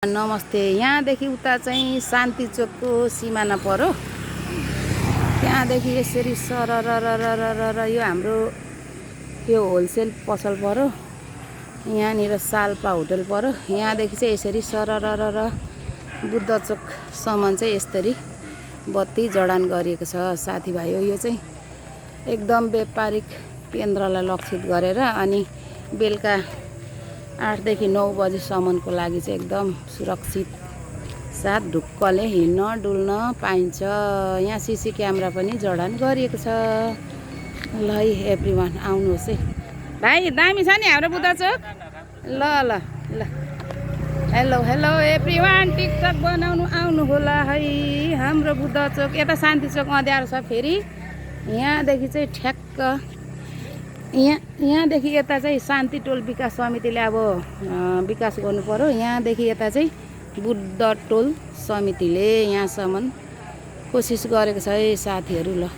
नमस्ते। यहाँदेखि उता चाहिँ शान्ति चोकको सिमाना पर्यो। त्यहाँदेखि यसरी सरर यो हाम्रो यो होलसेल पसल पर्यो। यहाँनिर साल्पा होटल पर्यो। यहाँदेखि चाहिँ यसरी सरर बुद्ध चोकसम्म चाहिँ यसरी बत्ती जडान गरिएको छ। साथीभाइ यो चाहिँ एकदम व्यापारिक केन्द्रलाई लक्षित गरेर अनि बेलुका 8 देखि 9 बजेसम्मको लागि चाहिँ एकदम सुरक्षित साथ ढुक्कले हिँड्न डुल्न पाइन्छ। यहाँ सीसी क्यामेरा पनि जडान गरिएको छ। ल है एभ्रिवान आउनुहोस् है भाइ, दामी छ नि हाम्रो बुद्ध चोक। ल ल ल हेलो हेलो एभ्रिवान, टिकटक बनाउनु आउनु होला है हाम्रो बुद्ध चोक। यता शान्ति चोक अँध्यारो छ। फेरि यहाँदेखि चाहिँ ठ्याक्क यहाँदेखि यता चाहिँ शान्ति टोल विकास समितिले अब विकास गर्नु पर्यो। यहाँदेखि यता चाहिँ बुद्ध टोल समितिले यहाँसम्म कोसिस गरेको छ है साथीहरू। ल